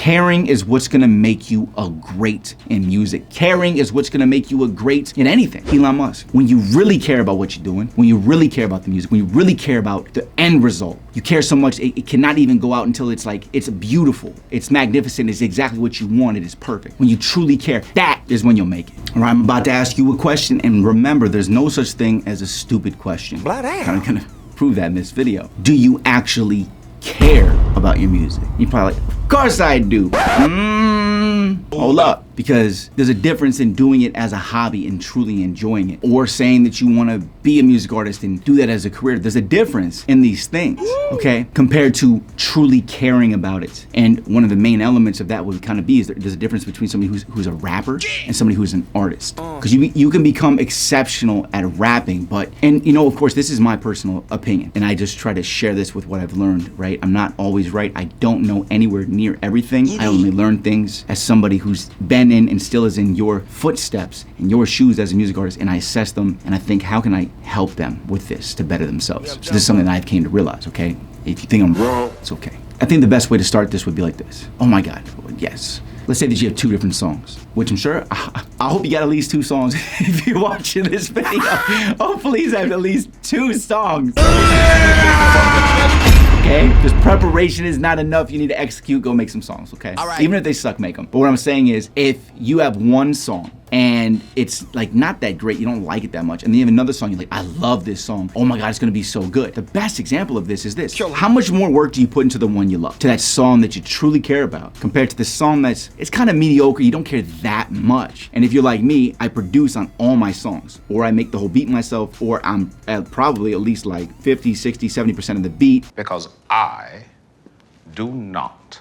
Caring is what's gonna make you a great in music. Caring is what's gonna make you a great in anything. Elon Musk. When you really care about what you're doing, when you really care about the music, when you really care about the end result, you care so much it cannot even go out until it's like, it's beautiful, it's magnificent, it's exactly what you want, it is perfect. When you truly care, that is when you'll make it. All right, I'm about to ask you a question, and remember, there's no such thing as a stupid question. I'm gonna prove that in this video. Do you actually care about your music? You're probably like, of course I do. Hold up, because there's a difference in doing it as a hobby and truly enjoying it, or saying that you want to be a music artist and do that as a career. There's a difference in these things, okay, compared to truly caring about it. And one of the main elements of that would kind of be is there's a difference between somebody who's a rapper and somebody who's an artist, because you can become exceptional at rapping, but, and you know, of course, this is my personal opinion, and I just try to share this with what I've learned, right? I'm not always right. I don't know anywhere near everything. I only learn things as somebody who's been in and still is in your footsteps, in your shoes as a music artist, and I assess them and I think, how can I help them with this to better themselves? So this is something that I've came to realize, okay? If you think I'm wrong, it's okay. I think the best way to start this would be like this. Oh my God, yes. Let's say that you have 2 different songs, which I'm sure, I hope you got at least 2 songs if you're watching this video. Oh, please have at least 2 songs. Okay? Because preparation is not enough. You need to execute, go make some songs, okay? All right. Even if they suck, make them. But what I'm saying is, if you have one song and it's like not that great, you don't like it that much, and then you have another song, you're like, I love this song. Oh my God, it's gonna be so good. The best example of this is this. How much more work do you put into the one you love, to that song that you truly care about, compared to the song that's, it's kind of mediocre, you don't care that much? And if you're like me, I produce on all my songs, or I make the whole beat myself, or I'm at probably at least like 50, 60, 70% of the beat. Because I do not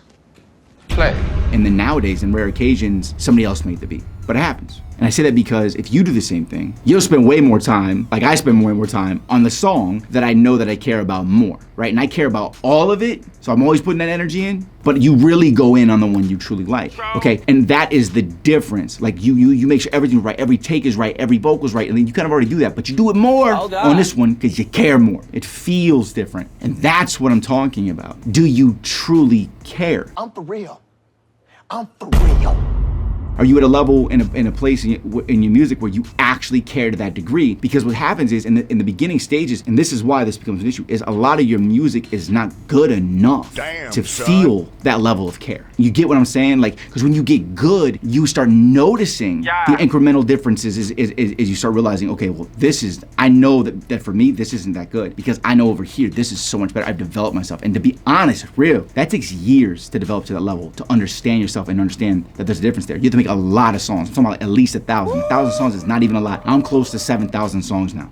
play. And then nowadays, in rare occasions, somebody else made the beat. But it happens. And I say that because if you do the same thing, you'll spend way more time, like I spend way more time, on the song that I know that I care about more, right? And I care about all of it, so I'm always putting that energy in, but you really go in on the one you truly like, okay? And that is the difference. Like you make sure everything's right, every take is right, every vocal's right, and then you kind of already do that, but you do it more on this one because you care more. It feels different, and that's what I'm talking about. Do you truly care? I'm for real. I'm for real. Are you at a level in a place in your music where you actually care to that degree? Because what happens is in the beginning stages, and this is why this becomes an issue, is a lot of your music is not good enough to feel that level of care. You get what I'm saying? Like, because when you get good, you start noticing the incremental differences as you start realizing, okay, well, this is, I know that for me, this isn't that good, because I know over here, this is so much better. I've developed myself. And to be honest, real, that takes years to develop to that level, to understand yourself and understand that there's a difference there. You have to make a lot of songs. I'm talking about like at least 1,000. 1,000 songs is not even a lot. I'm close to 7,000 songs now.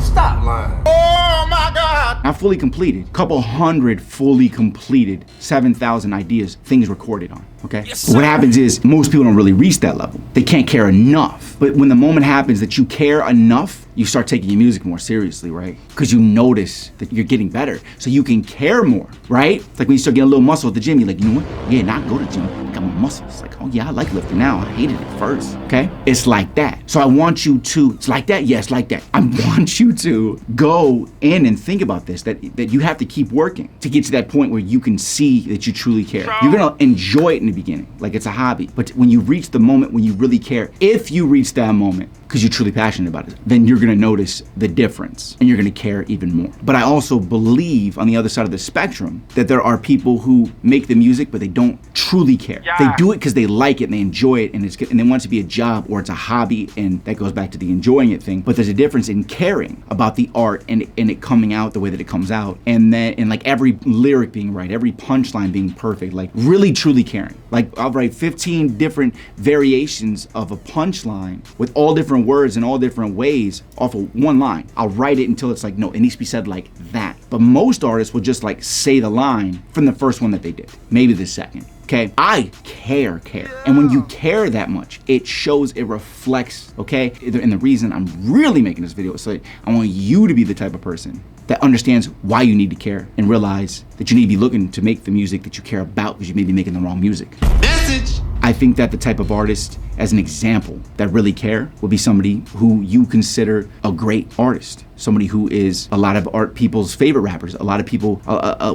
Stop lying. Oh my God. Not fully completed. Couple hundred fully completed, 7,000 ideas, things recorded on, okay? Yes, what happens is most people don't really reach that level. They can't care enough. But when the moment happens that you care enough, you start taking your music more seriously, right? Because you notice that you're getting better. So you can care more, right? It's like when you start getting a little muscle at the gym, you're like, you know what? Yeah, now I go to the gym, I got more muscles. It's like, oh yeah, I like lifting now. I hated it first, okay? It's like that. So I want you to, it's like that? Yeah, it's like that. I want you to go in and think about this, that you have to keep working to get to that point where you can see that you truly care. You're gonna enjoy it in the beginning, like it's a hobby. But when you reach the moment when you really care, if you reach that moment, because you're truly passionate about it, then you're gonna notice the difference and you're gonna care even more. But I also believe on the other side of the spectrum that there are people who make the music but they don't truly care. They do it because they like it and they enjoy it and it's good, and they want it to be a job or it's a hobby, and that goes back to the enjoying it thing. But there's a difference in caring about the art and it coming out the way that it comes out, and then and like every lyric being right, every punchline being perfect, like really truly caring. Like I'll write 15 different variations of a punchline with all different words in all different ways off of one line. I'll write it until it's like, no, it needs to be said like that. But most artists will just like say the line from the first one that they did, maybe the second. Okay, I care. And when you care that much, it shows, it reflects, okay? And the reason I'm really making this video is so I want you to be the type of person that understands why you need to care and realize that you need to be looking to make the music that you care about because you may be making the wrong music. Message. I think that the type of artist, as an example, that really care would be somebody who you consider a great artist. Somebody who is a lot of art people's favorite rappers, a lot of people,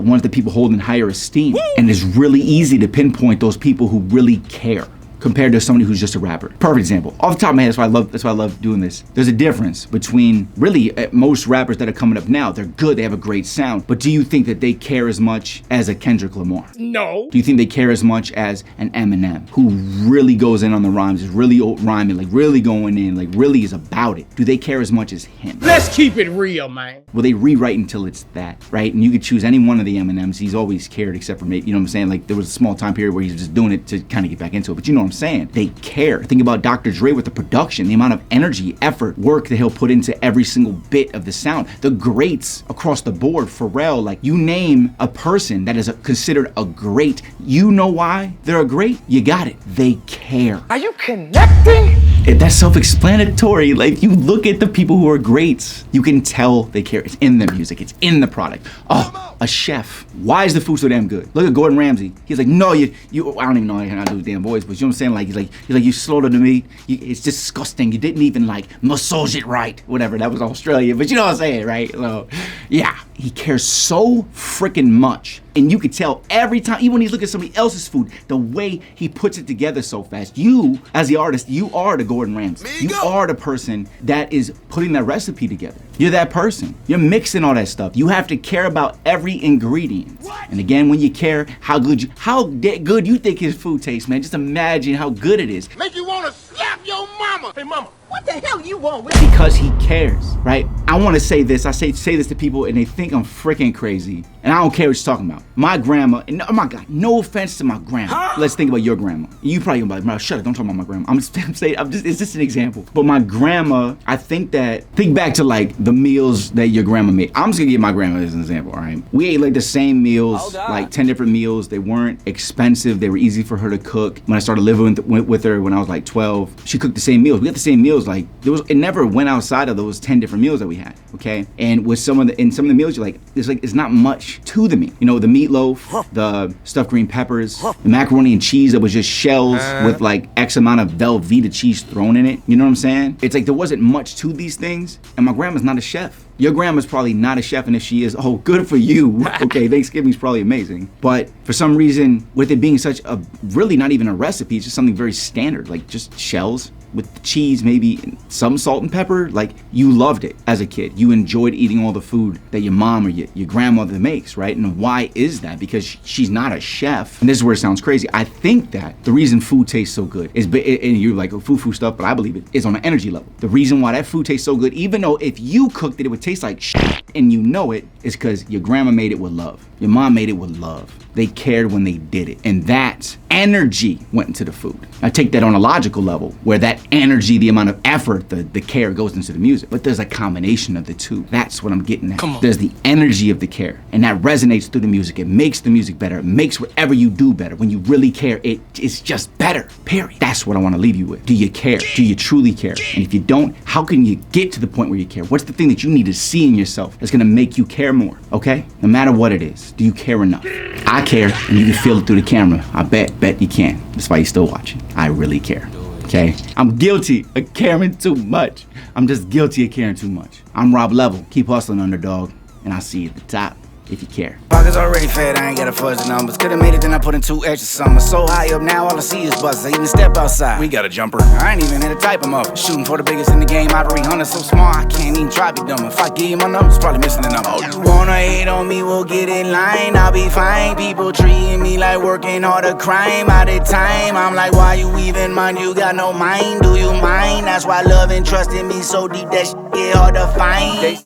ones that people hold in higher esteem. Woo! And it's really easy to pinpoint those people who really care compared to somebody who's just a rapper. Perfect example. Off the top of my head, that's why I love doing this. There's a difference between really most rappers that are coming up now. They're good, they have a great sound, but do you think that they care as much as a Kendrick Lamar? No. Do you think they care as much as an Eminem, who really goes in on the rhymes, is really rhyming, like really going in, like really is about it? Do they care as much as him? Let's keep it real, man. Well, they rewrite until it's that, right? And you could choose any one of the Eminems. He's always cared, except for maybe, you know what I'm saying? Like there was a small time period where he's just doing it to kind of get back into it, but you know what I'm saying? They care. Think about Dr. Dre with the production, the amount of energy, effort, work that he'll put into every single bit of the sound. The greats across the board, Pharrell, like you name a person that is considered a great, you know why they're a great? You got it. They care. Are you connecting? That's self-explanatory. Like you look at the people who are greats, you can tell they care. It's in the music, it's in the product. Oh, a chef. Why is the food so damn good? Look at Gordon Ramsay. He's like, no, you I don't even know how to do his damn voice, but you know what I'm saying? Like he's like, you slaughtered the meat. It's disgusting. You didn't even like massage it right. Whatever, that was Australia, but you know what I'm saying, right? So, yeah, he cares so freaking much. And you could tell every time, even when he's looking at somebody else's food, the way he puts it together so fast. You, as the artist, you are the Gordon Ramsay. You are the person that is putting that recipe together. You're that person. You're mixing all that stuff. You have to care about every ingredient. What? And again, when you care, how good you think his food tastes, man. Just imagine how good it is. Make you want to slap your mama. Hey, mama. What the hell you want with Because he cares, right? I want to say this. I say this to people and they think I'm freaking crazy. And I don't care what you're talking about. My grandma, and oh my God, no offense to my grandma. Huh? Let's think about your grandma. You probably gonna be like, shut up, don't talk about my grandma. I'm saying, it's just an example. But my grandma, think back to like the meals that your grandma made. I'm just gonna give my grandma as an example, all right? We ate like the same meals, like 10 different meals. They weren't expensive. They were easy for her to cook. When I started living with her when I was like 12, she cooked the same meals. We got the same meals. Like it never went outside of those 10 different meals that we had, okay? And with some of the meals, you're like, it's not much to the meat. You know, the meatloaf, the stuffed green peppers, the macaroni and cheese that was just shells with like X amount of Velveeta cheese thrown in it. You know what I'm saying? It's like there wasn't much to these things, and my grandma's not a chef. Your grandma's probably not a chef, and if she is, oh, good for you. Okay, Thanksgiving's probably amazing. But for some reason, with it being such a, really not even a recipe, it's just something very standard, like just shells with the cheese, maybe some salt and pepper. Like you loved it as a kid. You enjoyed eating all the food that your mom or your grandmother makes, right? And why is that? Because she's not a chef. And this is where it sounds crazy. I think that the reason food tastes so good is, and you're like, oh, foo stuff, but I believe it is on an energy level. The reason why that food tastes so good, even though if you cooked it, it would taste like shit and you know it, is because your grandma made it with love. Your mom made it with love. They cared when they did it. And that energy went into the food. I take that on a logical level, where that energy, the amount of effort, the care goes into the music. But there's a combination of the two. That's what I'm getting at. Come on. There's the energy of the care, and that resonates through the music. It makes the music better. It makes whatever you do better. When you really care, it's just better, period. That's what I want to leave you with. Do you care? Do you truly care? And if you don't, how can you get to the point where you care? What's the thing that you need to see in yourself that's gonna make you care more, okay? No matter what it is, do you care enough? I care, and you can feel it through the camera. I bet you can. That's why you're still watching. I really care, okay? I'm guilty of caring too much. I'm just guilty of caring too much. I'm Rob Level. Keep hustling, underdog, and I'll see you at the top if you care. Pockets already fed, I ain't gotta fudge the numbers. Could've made it, then I put in 2 extra summers. So high up now, all I see is buses. I even step outside. We got a jumper. I ain't even had to type them up. Shooting for the biggest in the game. I 300 so small, I can't even try to be dumb. If I give you my numbers, probably missing a number. Oh, you wanna hate on me, we'll get in line. I'll be fine. People treating me like working all the crime out of time. I'm like, why you even mind? You got no mind, do you mind? That's why love and trust in me so deep that shit get hard to find.